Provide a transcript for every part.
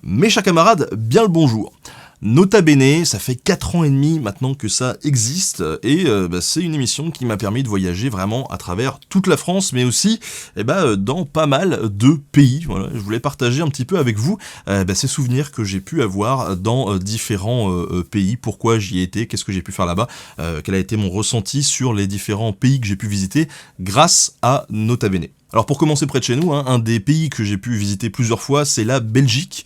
Mes chers camarades, bien le bonjour. Nota Bene, ça fait 4 ans et demi maintenant que ça existe, et c'est une émission qui m'a permis de voyager vraiment à travers toute la France, mais aussi dans pas mal de pays. Voilà, je voulais partager un petit peu avec vous ces souvenirs que j'ai pu avoir dans différents pays, pourquoi j'y ai été, qu'est-ce que j'ai pu faire là-bas, quel a été mon ressenti sur les différents pays que j'ai pu visiter grâce à Nota Bene. Alors pour commencer près de chez nous, un des pays que j'ai pu visiter plusieurs fois, c'est la Belgique,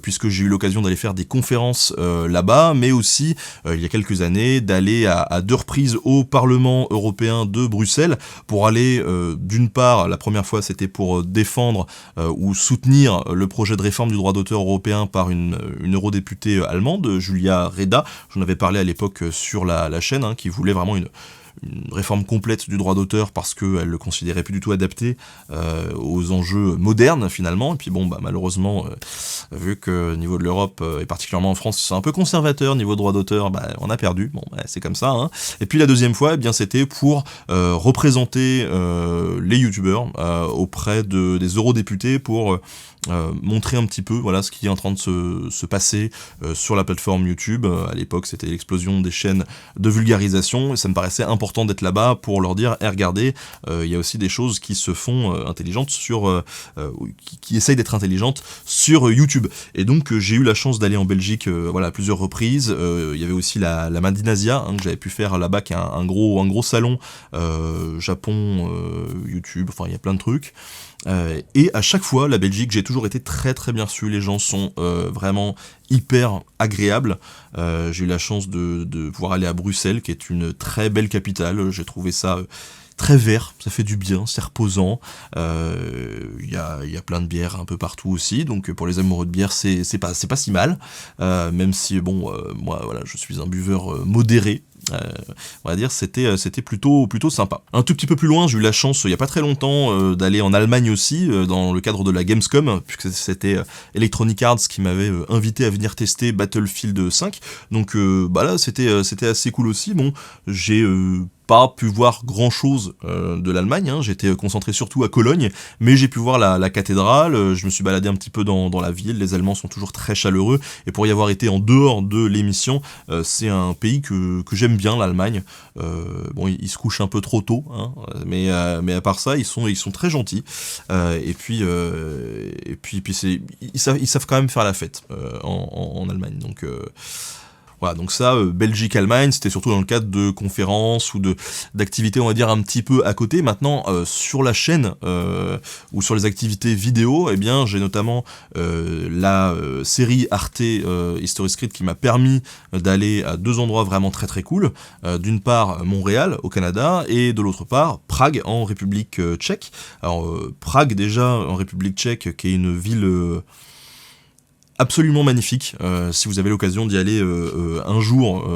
puisque j'ai eu l'occasion d'aller faire des conférences là-bas, mais aussi, il y a quelques années, d'aller à 2 reprises au Parlement européen de Bruxelles, pour aller, d'une part, la première fois c'était pour défendre ou soutenir le projet de réforme du droit d'auteur européen par une eurodéputée allemande, Julia Reda, j'en avais parlé à l'époque sur la chaîne, qui voulait vraiment une réforme complète du droit d'auteur parce qu'elle le considérait plus du tout adapté aux enjeux modernes finalement, et puis malheureusement, vu que au niveau de l'Europe, et particulièrement en France, c'est un peu conservateur niveau droit d'auteur, on a perdu, c'est comme ça. Et puis la deuxième fois, c'était pour représenter les youtubeurs auprès des eurodéputés pour montrer un petit peu ce qui est en train de se passer sur la plateforme YouTube. À l'époque, c'était l'explosion des chaînes de vulgarisation, et ça me paraissait important d'être là-bas pour leur dire regardez, il y a aussi des choses qui se font intelligentes qui essayent d'être intelligentes sur YouTube. Et donc j'ai eu la chance d'aller en Belgique à plusieurs reprises. Il y avait aussi la Madinasia que j'avais pu faire là-bas, qui est un gros salon Japon, YouTube, il y a plein de trucs. Et à chaque fois, la Belgique, j'ai toujours été très très bien reçu, les gens sont vraiment hyper agréables. J'ai eu la chance de pouvoir aller à Bruxelles, qui est une très belle capitale, j'ai trouvé ça très vert, ça fait du bien, c'est reposant, y a plein de bières un peu partout aussi, donc pour les amoureux de bière, c'est pas si mal, même si moi je suis un buveur modéré. On va dire c'était plutôt sympa. Un tout petit peu plus loin, j'ai eu la chance il y a pas très longtemps d'aller en Allemagne aussi dans le cadre de la Gamescom, puisque c'était Electronic Arts qui m'avait invité à venir tester Battlefield 5. Donc là c'était assez cool aussi. Bon, j'ai pas pu voir grand chose de l'Allemagne, j'étais concentré surtout à Cologne, mais j'ai pu voir la cathédrale, je me suis baladé un petit peu dans la ville, les Allemands sont toujours très chaleureux, et pour y avoir été en dehors de l'émission, c'est un pays que j'aime bien, l'Allemagne. Ils se couchent un peu trop tôt, mais à part ça, ils sont très gentils, et puis ils savent quand même faire la fête en Allemagne, donc voilà, donc ça, Belgique-Allemagne, c'était surtout dans le cadre de conférences ou d'activités, on va dire, un petit peu à côté. Maintenant, sur la chaîne ou sur les activités vidéo, j'ai notamment la série Arte History Script qui m'a permis d'aller à 2 endroits vraiment très très cool. D'une part, Montréal, au Canada, et de l'autre part, Prague, en République tchèque. Alors, Prague, déjà, en République tchèque, qui est une ville absolument magnifique, si vous avez l'occasion d'y aller un jour,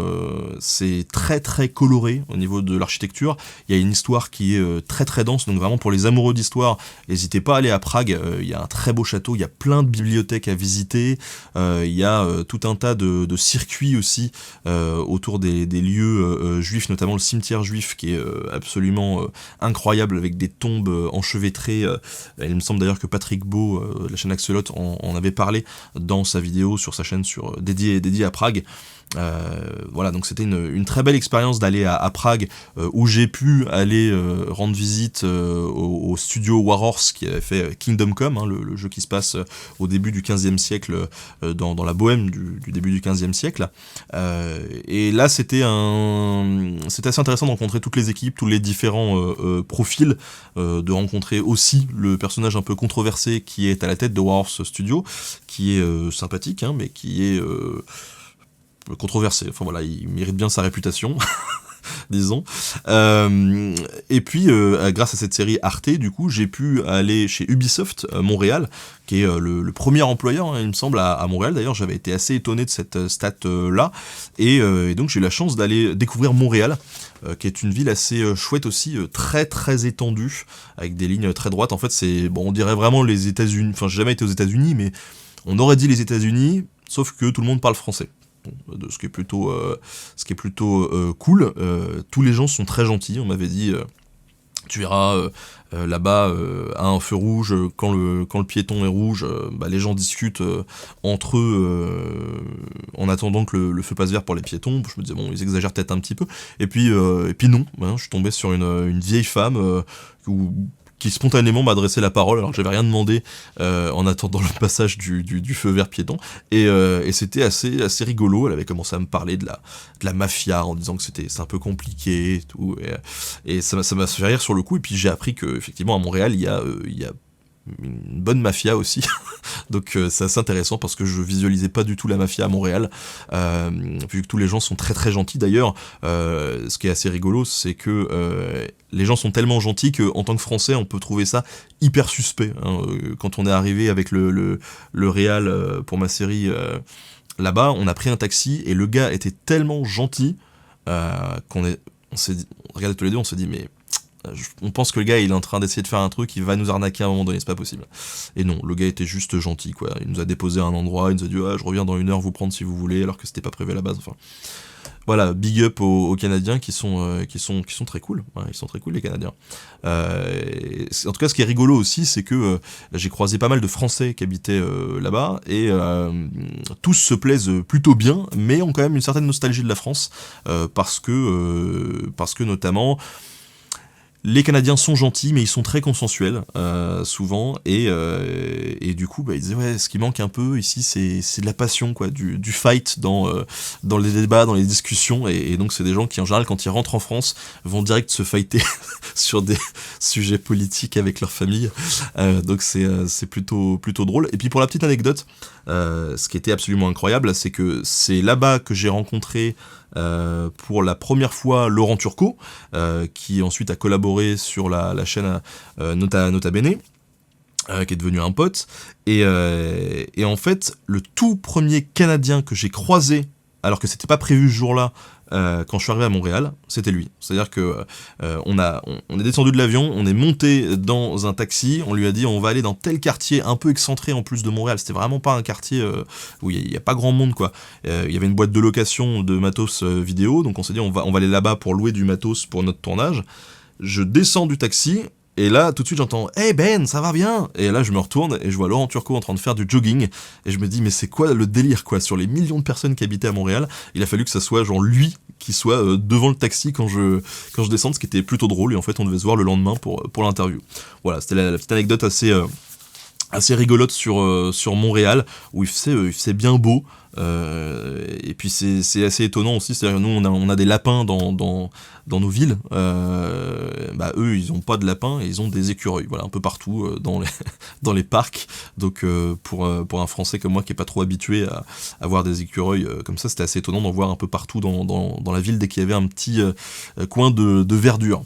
c'est très très coloré au niveau de l'architecture, il y a une histoire qui est très très dense, donc vraiment pour les amoureux d'histoire, n'hésitez pas à aller à Prague, il y a un très beau château, il y a plein de bibliothèques à visiter, il y a tout un tas de circuits aussi autour des lieux juifs, notamment le cimetière juif qui est absolument incroyable, avec des tombes enchevêtrées, il me semble d'ailleurs que Patrick Beau, de la chaîne Axolot, en avait parlé dans sa vidéo sur sa chaîne dédiée à Prague. Donc c'était une très belle expérience d'aller à Prague, où j'ai pu aller rendre visite au studio Warhorse qui avait fait Kingdom Come, le jeu qui se passe au début du 15e siècle, dans la Bohème du début du 15e siècle. Et là c'était assez intéressant de rencontrer toutes les équipes, tous les différents profils, de rencontrer aussi le personnage un peu controversé qui est à la tête de Warhorse Studio, qui est sympathique, mais qui est controversé. Il mérite bien sa réputation. Disons. Et puis, grâce à cette série Arte, du coup, j'ai pu aller chez Ubisoft Montréal, qui est le premier employeur, il me semble, à Montréal. D'ailleurs, j'avais été assez étonné de cette stat-là. Et donc, j'ai eu la chance d'aller découvrir Montréal, qui est une ville assez chouette aussi, très très étendue, avec des lignes très droites. En fait, on dirait vraiment les États-Unis. Enfin, j'ai jamais été aux États-Unis, mais on aurait dit les États-Unis, sauf que tout le monde parle français. Ce qui est plutôt cool. Tous les gens sont très gentils, on m'avait dit Tu verras là-bas à un feu rouge, quand le piéton est rouge, les gens discutent entre eux en attendant que le feu passe vert pour les piétons. Je me disais bon, ils exagèrent peut-être un petit peu. Et puis non, hein, je suis tombé sur une vieille femme qui spontanément m'a adressé la parole alors que j'avais rien demandé en attendant le passage du feu vert piéton, et c'était assez rigolo. Elle avait commencé à me parler de la mafia en disant que c'est un peu compliqué et tout, et ça m'a fait rire sur le coup. Et puis j'ai appris que effectivement à Montréal il y a une bonne mafia aussi. Donc c'est assez intéressant parce que je visualisais pas du tout la mafia à Montréal, vu que tous les gens sont très très gentils. D'ailleurs, ce qui est assez rigolo, c'est que les gens sont tellement gentils qu'en tant que Français, on peut trouver ça hyper suspect, hein. Quand on est arrivé avec le réal pour ma série là-bas, on a pris un taxi et le gars était tellement gentil on s'est dit, on regardait tous les deux, on s'est dit mais on pense que le gars il est en train d'essayer de faire un truc, il va nous arnaquer à un moment donné, c'est pas possible. Et non, le gars était juste gentil quoi. Il nous a déposé à un endroit, il nous a dit je reviens dans 1 heure vous prendre si vous voulez, alors que c'était pas prévu à la base. Enfin, voilà, big up aux Canadiens qui sont très cool. Ouais, ils sont très cool les Canadiens. En tout cas, ce qui est rigolo aussi, c'est que j'ai croisé pas mal de Français qui habitaient là-bas, et tous se plaisent plutôt bien, mais ont quand même une certaine nostalgie de la France, parce que notamment les Canadiens sont gentils, mais ils sont très consensuels, souvent, et du coup, ils disaient, ouais, ce qui manque un peu ici, c'est de la passion, quoi, du fight dans les débats, dans les discussions, et donc c'est des gens qui, en général, quand ils rentrent en France, vont direct se fighter sur des sujets politiques avec leur famille, donc c'est plutôt drôle. Et puis pour la petite anecdote, ce qui était absolument incroyable, c'est que c'est là-bas que j'ai rencontré pour la première fois Laurent Turcot, qui ensuite a collaboré sur la chaîne Nota Bene, qui est devenu un pote, et en fait le tout premier Canadien que j'ai croisé, alors que c'était pas prévu ce jour-là, quand je suis arrivé à Montréal, c'était lui. C'est-à-dire que on est descendu de l'avion, on est monté dans un taxi, on lui a dit on va aller dans tel quartier un peu excentré en plus de Montréal. C'était vraiment pas un quartier où il y a pas grand monde quoi. Il y avait une boîte de location de matos vidéo, donc on s'est dit on va aller là-bas pour louer du matos pour notre tournage. Je descends du taxi. Et là, tout de suite, j'entends « Hey Ben, ça va bien ?» Et là, je me retourne et je vois Laurent Turcot en train de faire du jogging. Et je me dis « Mais c'est quoi le délire, quoi ?» Sur les millions de personnes qui habitaient à Montréal, il a fallu que ça soit genre lui qui soit devant le taxi quand je descends, ce qui était plutôt drôle. Et en fait, on devait se voir le lendemain pour l'interview. Voilà, c'était la petite anecdote assez rigolote sur Montréal, où il faisait bien beau. Et puis c'est assez étonnant aussi, c'est-à-dire nous on a des lapins dans nos villes, eux ils ont pas de lapins et ils ont des écureuils, voilà, un peu partout dans les parcs. Donc pour un Français comme moi qui est pas trop habitué à voir des écureuils comme ça, c'était assez étonnant d'en voir un peu partout dans la ville dès qu'il y avait un petit coin de verdure.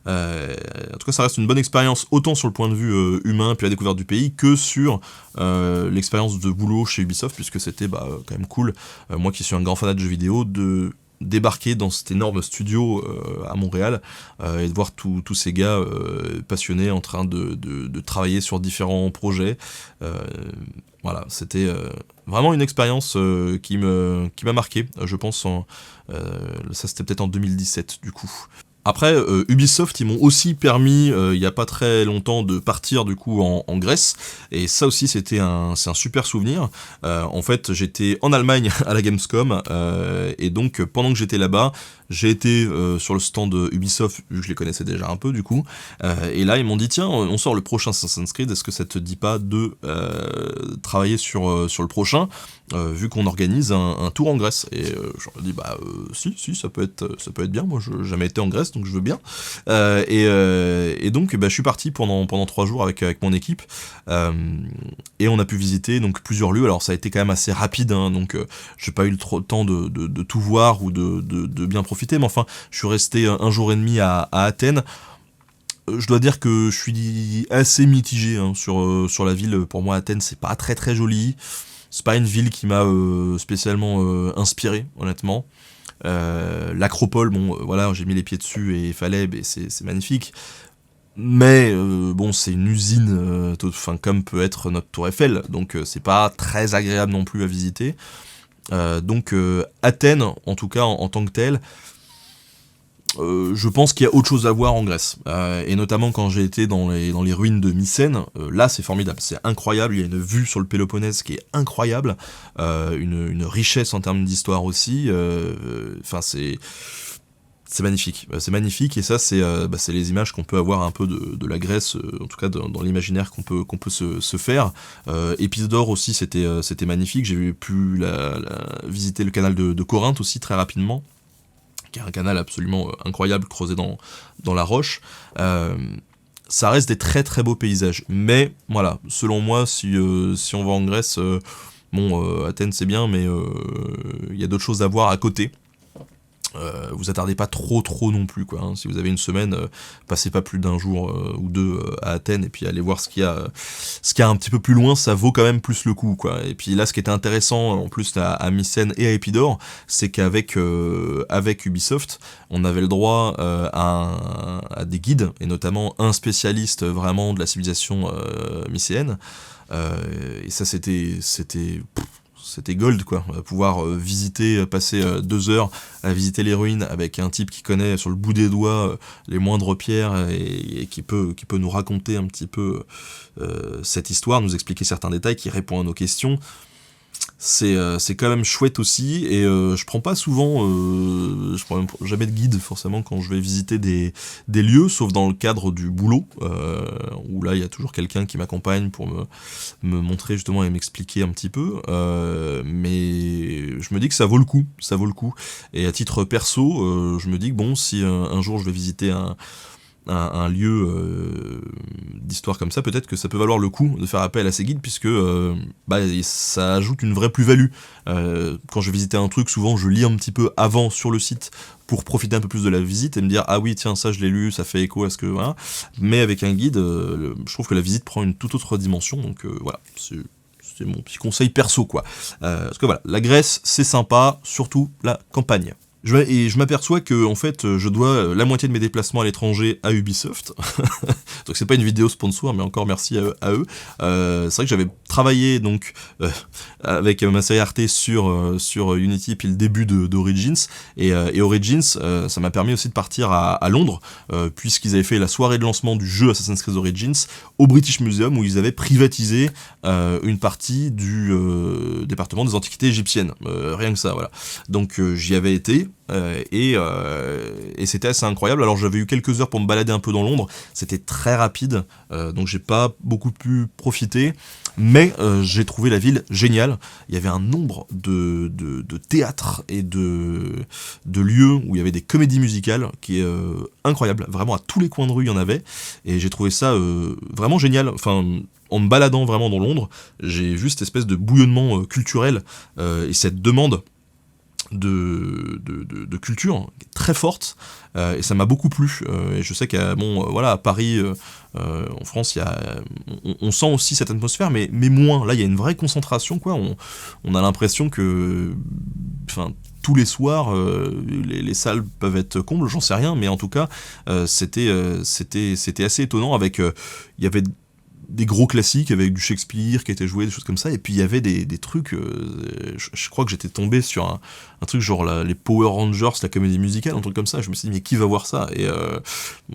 En tout cas, ça reste une bonne expérience, autant sur le point de vue humain, puis la découverte du pays, que sur l'expérience de boulot chez Ubisoft, puisque c'était quand même cool, moi qui suis un grand fanat de jeux vidéo, de débarquer dans cet énorme studio à Montréal, et de voir tous ces gars passionnés en train de travailler sur différents projets. Voilà, c'était vraiment une expérience qui m'a marqué, je pense, ça c'était peut-être en 2017 du coup. Après, Ubisoft, ils m'ont aussi permis, il y a pas très longtemps, de partir du coup en Grèce, et ça aussi c'est un super souvenir. En fait, j'étais en Allemagne à la Gamescom, et donc pendant que j'étais là-bas, j'ai été sur le stand de Ubisoft, vu que je les connaissais déjà un peu du coup, et là ils m'ont dit tiens, on sort le prochain Assassin's Creed, est-ce que ça te dit pas de travailler sur le prochain, vu qu'on organise un tour en Grèce. Et je leur ai dit si ça peut être bien, moi je n'ai jamais été en Grèce donc je veux bien, et donc je suis parti pendant 3 jours avec mon équipe, et on a pu visiter donc plusieurs lieux. Alors ça a été quand même assez rapide, hein, donc j'ai pas eu trop le temps de tout voir ou de bien profiter, mais enfin je suis resté 1 jour et demi à Athènes. Je dois dire que je suis assez mitigé hein, sur la ville. Pour moi, Athènes, c'est pas très très joli. C'est pas une ville qui m'a spécialement inspiré, honnêtement. L'Acropole, voilà, j'ai mis les pieds dessus et Phalèbes, et c'est magnifique. Mais c'est une usine, comme peut être notre Tour Eiffel, donc c'est pas très agréable non plus à visiter. Donc Athènes, en tout cas en tant que telle, je pense qu'il y a autre chose à voir en Grèce. Et notamment quand j'ai été dans les ruines de Mycène, là c'est formidable, c'est incroyable, il y a une vue sur le Péloponnèse qui est incroyable, une richesse en termes d'histoire aussi, enfin c'est magnifique, c'est magnifique, et ça c'est les images qu'on peut avoir un peu de la Grèce, en tout cas dans l'imaginaire qu'on peut se faire. Épisodore aussi c'était magnifique, j'ai pu visiter le canal de Corinthe aussi très rapidement, qui est un canal absolument incroyable creusé dans la roche. Ça reste des très très beaux paysages, mais voilà, selon moi, si on va en Grèce, Athènes c'est bien, mais il y a d'autres choses à voir à côté. Vous attardez pas trop non plus, quoi, hein. Si vous avez une semaine, passez pas plus d'un jour ou deux à Athènes, et puis allez voir ce qu'il y a un petit peu plus loin, ça vaut quand même plus le coup, quoi. Et puis là, ce qui était intéressant en plus à Mycène et à Épidore, c'est qu'avec Ubisoft, on avait le droit à des guides, et notamment un spécialiste vraiment de la civilisation mycéenne, et ça c'était gold, quoi, pouvoir passer 2 heures à visiter les ruines avec un type qui connaît sur le bout des doigts les moindres pierres, et qui peut nous raconter un petit peu cette histoire, nous expliquer certains détails, qui répond à nos questions. C'est quand même chouette aussi, et je prends pas souvent, je prends même jamais de guide forcément quand je vais visiter des lieux, sauf dans le cadre du boulot, où là il y a toujours quelqu'un qui m'accompagne pour me montrer justement et m'expliquer un petit peu, mais je me dis que ça vaut le coup, et à titre perso, je me dis que bon, si un jour je vais visiter un lieu d'histoire comme ça, peut-être que ça peut valoir le coup de faire appel à ces guides, puisque ça ajoute une vraie plus-value. Quand je visitais un truc, souvent je lis un petit peu avant sur le site pour profiter un peu plus de la visite et me dire ah oui tiens ça je l'ai lu, ça fait écho à ce que voilà. Mais avec un guide, je trouve que la visite prend une toute autre dimension, donc voilà, c'est mon petit conseil perso, quoi. Parce que voilà, la Grèce c'est sympa, surtout la campagne. Je m'aperçois que en fait je dois la moitié de mes déplacements à l'étranger à Ubisoft. Donc c'est pas une vidéo sponsor, mais encore merci à eux. C'est vrai que j'avais travaillé donc avec ma série Arte sur Unity puis le début d'Origins, et Origins ça m'a permis aussi de partir à Londres, puisqu'ils avaient fait la soirée de lancement du jeu Assassin's Creed Origins au British Museum, où ils avaient privatisé une partie du département des antiquités égyptiennes, rien que ça, voilà. Donc j'y avais été. Et c'était assez incroyable. Alors j'avais eu quelques heures pour me balader un peu dans Londres, c'était très rapide, donc j'ai pas beaucoup pu profiter, mais j'ai trouvé la ville géniale. Il y avait un nombre de théâtres et de lieux où il y avait des comédies musicales qui est incroyable, vraiment à tous les coins de rue il y en avait, et j'ai trouvé ça vraiment génial. Enfin, en me baladant vraiment dans Londres, j'ai vu cette espèce de bouillonnement culturel, et cette demande de culture très forte, et ça m'a beaucoup plu, et je sais qu'à à Paris, en France, on sent aussi cette atmosphère, mais moins. Là il y a une vraie concentration, quoi. On a l'impression que tous les soirs les salles peuvent être combles, j'en sais rien, mais en tout cas c'était assez étonnant. Avec il y avait des gros classiques avec du Shakespeare qui était joué, des choses comme ça, et puis il y avait des trucs, je crois que j'étais tombé sur un truc genre les Power Rangers, la comédie musicale, un truc comme ça. Je me suis dit mais qui va voir ça, et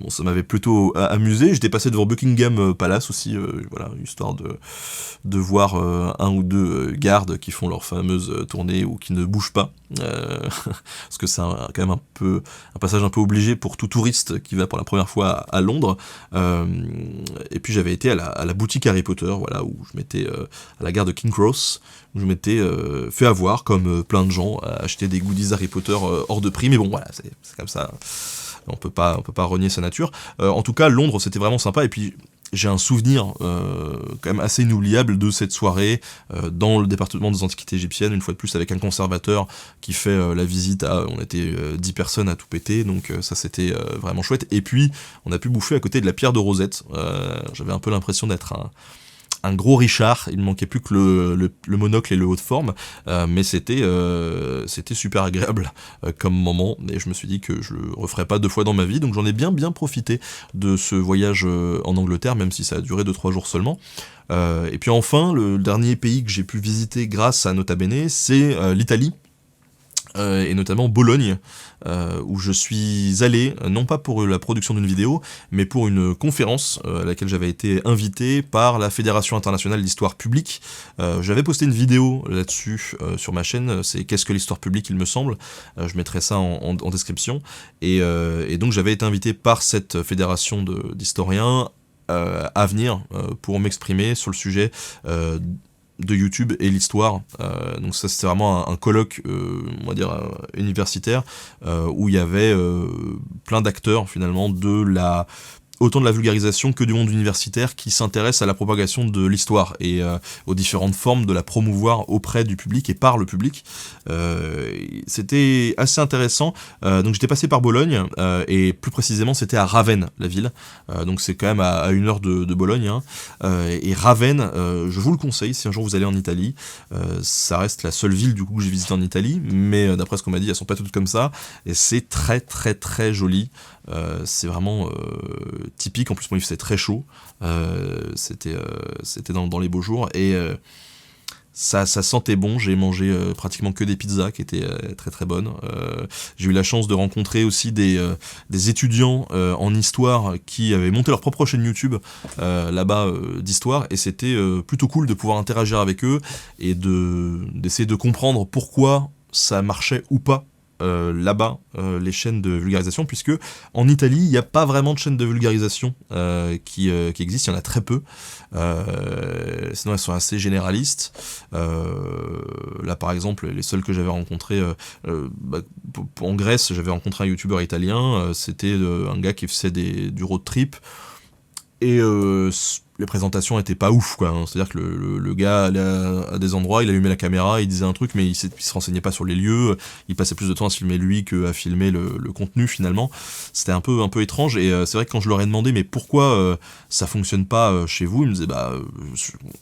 ça m'avait plutôt amusé. J'étais passé devant Buckingham Palace aussi, voilà, histoire de voir un ou deux gardes qui font leur fameuse tournée ou qui ne bougent pas, parce que c'est quand même un passage un peu obligé pour tout touriste qui va pour la première fois à Londres. Et puis j'avais été à la boutique Harry Potter, voilà, où je m'étais à la gare de King Cross, où je m'étais fait avoir comme plein de gens à acheter des goodies Harry Potter hors de prix, mais bon voilà, c'est comme ça, on peut pas renier sa nature. En tout cas, Londres c'était vraiment sympa, et puis j'ai un souvenir quand même assez inoubliable de cette soirée dans le département des antiquités égyptiennes, une fois de plus avec un conservateur qui fait la visite on était 10 personnes à tout péter, donc ça c'était vraiment chouette. Et puis on a pu bouffer à côté de la pierre de Rosette. J'avais un peu l'impression d'être un gros Richard, il ne manquait plus que le monocle et le haut de forme, mais c'était super agréable comme moment, et je me suis dit que je le referais pas 2 fois dans ma vie, donc j'en ai bien profité de ce voyage en Angleterre, même si ça a duré 2-3 jours seulement. Et puis enfin, le dernier pays que j'ai pu visiter grâce à Nota Bene, c'est l'Italie. et notamment Bologne, où je suis allé, non pas pour la production d'une vidéo, mais pour une conférence à laquelle j'avais été invité par la Fédération internationale d'histoire publique. J'avais posté une vidéo là-dessus sur ma chaîne, c'est Qu'est-ce que l'histoire publique, il me semble, je mettrai ça en description, et donc j'avais été invité par cette fédération d'historiens à venir pour m'exprimer sur le sujet de YouTube et l'histoire. Donc ça c'était vraiment un colloque, on va dire universitaire, où il y avait plein d'acteurs finalement autant de la vulgarisation que du monde universitaire qui s'intéresse à la propagation de l'histoire et aux différentes formes de la promouvoir auprès du public et par le public. C'était assez intéressant. Donc j'étais passé par Bologne, et plus précisément c'était à Ravenne, la ville. Donc c'est quand même à 1 heure de Bologne. Et Ravenne, je vous le conseille si un jour vous allez en Italie. Ça reste la seule ville du coup que j'ai visité en Italie, mais d'après ce qu'on m'a dit, elles sont pas toutes comme ça. Et c'est très très très joli. C'est vraiment typique, en plus moi il faisait très chaud, c'était dans les beaux jours, et ça sentait bon. J'ai mangé pratiquement que des pizzas qui étaient très très bonnes. J'ai eu la chance de rencontrer aussi des étudiants en histoire qui avaient monté leur propre chaîne YouTube là-bas d'histoire, et c'était plutôt cool de pouvoir interagir avec eux et d'essayer de comprendre pourquoi ça marchait ou pas là-bas, les chaînes de vulgarisation, puisque en Italie il n'y a pas vraiment de chaînes de vulgarisation qui existent, il y en a très peu, sinon elles sont assez généralistes. Là par exemple les seuls que j'avais rencontrés en Grèce, j'avais rencontré un youtubeur italien, c'était un gars qui faisait du road trip, et les présentations étaient pas ouf, quoi, hein. C'est-à-dire que le gars allait à des endroits, il allumait la caméra, il disait un truc, mais il se renseignait pas sur les lieux, il passait plus de temps à se filmer lui qu'à filmer le contenu finalement. C'était un peu étrange, et c'est vrai que quand je leur ai demandé mais pourquoi ça fonctionne pas chez vous, ils me disaient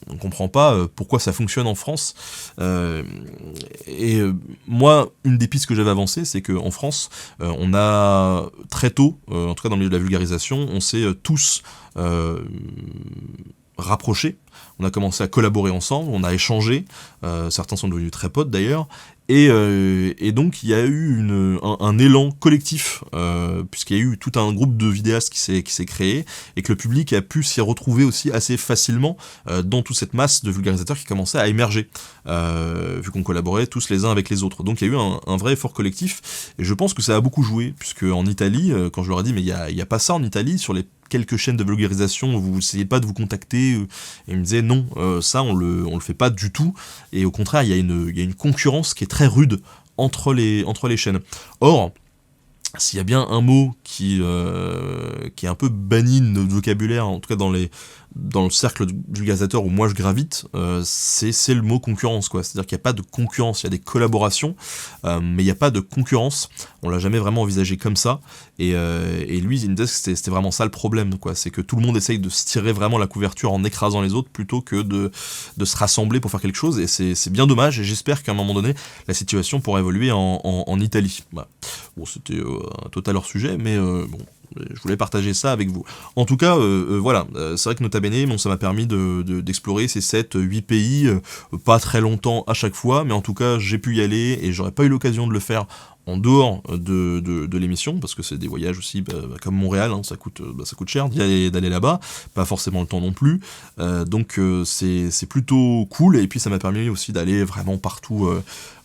on comprend pas pourquoi ça fonctionne en France. Moi, une des pistes que j'avais avancées, c'est qu'en France, on a très tôt, en tout cas dans le milieu de la vulgarisation, on s'est tous rapprochés, on a commencé à collaborer ensemble, on a échangé, certains sont devenus très potes d'ailleurs, et donc il y a eu un élan collectif, puisqu'il y a eu tout un groupe de vidéastes qui s'est créé, et que le public a pu s'y retrouver aussi assez facilement dans toute cette masse de vulgarisateurs qui commençait à émerger, vu qu'on collaborait tous les uns avec les autres. Donc il y a eu un vrai effort collectif, et je pense que ça a beaucoup joué, puisque en Italie, quand je leur ai dit mais il y a pas ça en Italie, sur les quelques chaînes de vulgarisation, vous essayez pas de vous contacter, et ils me disaient non, ça on le fait pas du tout, et au contraire il y a une concurrence qui est très rude entre les chaînes. Or, s'il y a bien un mot qui est un peu banni de notre vocabulaire, en tout cas dans le cercle de vulgarisateurs où moi je gravite, c'est le mot concurrence, quoi. C'est-à-dire qu'il n'y a pas de concurrence, il y a des collaborations, mais il n'y a pas de concurrence. On l'a jamais vraiment envisagé comme ça, et lui il me disait que c'était vraiment ça le problème, quoi. C'est que tout le monde essaye de se tirer vraiment la couverture en écrasant les autres plutôt que de se rassembler pour faire quelque chose, et c'est bien dommage, et j'espère qu'à un moment donné la situation pourra évoluer en Italie. Voilà. Bon, c'était un total hors sujet, mais bon, je voulais partager ça avec vous. En tout cas, voilà, c'est vrai que Nota Bene, bon, ça m'a permis d'explorer ces 7-8 pays, pas très longtemps à chaque fois, mais en tout cas, j'ai pu y aller, et j'aurais pas eu l'occasion de le faire en dehors de l'émission, parce que c'est des voyages aussi, comme Montréal, hein, ça coûte cher d'aller là-bas, pas forcément le temps non plus, donc c'est plutôt cool, et puis ça m'a permis aussi d'aller vraiment partout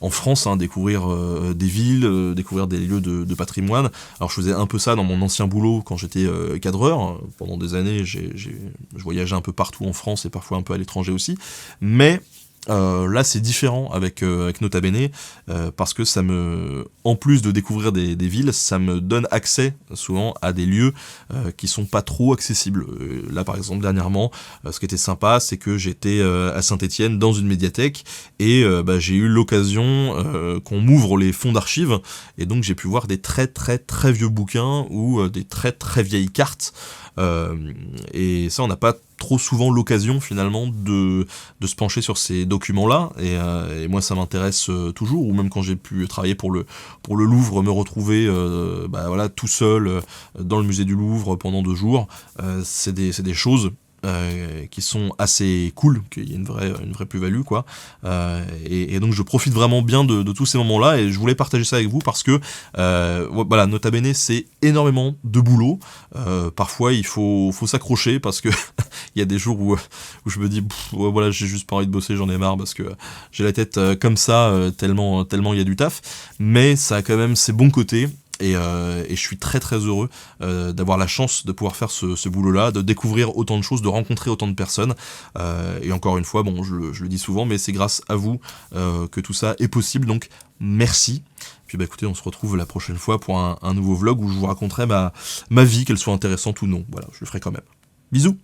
en France, hein, découvrir des villes, découvrir des lieux de patrimoine. Alors je faisais un peu ça dans mon ancien boulot quand j'étais cadreur, pendant des années je voyageais un peu partout en France et parfois un peu à l'étranger aussi, mais là c'est différent avec Nota Bene, parce que en plus de découvrir des villes, ça me donne accès souvent à des lieux qui sont pas trop accessibles. Là par exemple dernièrement, ce qui était sympa, c'est que j'étais à Saint-Étienne dans une médiathèque, et j'ai eu l'occasion qu'on m'ouvre les fonds d'archives, et donc j'ai pu voir des très très très vieux bouquins ou des très très vieilles cartes, et ça on n'a pas trop souvent l'occasion finalement de se pencher sur ces documents-là, et moi ça m'intéresse toujours, ou même quand j'ai pu travailler pour le Louvre, me retrouver voilà, tout seul dans le musée du Louvre pendant 2 jours, c'est des choses qui sont assez cool, qu'il y a une vraie plus-value, quoi. Et donc je profite vraiment bien de tous ces moments-là, et je voulais partager ça avec vous parce que, voilà, Nota Bene, c'est énormément de boulot. Parfois, il faut s'accrocher parce que il y a des jours où je me dis, ouais, voilà, j'ai juste pas envie de bosser, j'en ai marre parce que j'ai la tête comme ça, tellement il y a du taf. Mais ça a quand même ses bons côtés. Et je suis très très heureux d'avoir la chance de pouvoir faire ce boulot-là, de découvrir autant de choses, de rencontrer autant de personnes. Et encore une fois, bon, je le dis souvent, mais c'est grâce à vous que tout ça est possible. Donc merci. Puis bah écoutez, on se retrouve la prochaine fois pour un nouveau vlog où je vous raconterai ma vie, qu'elle soit intéressante ou non. Voilà, je le ferai quand même. Bisous.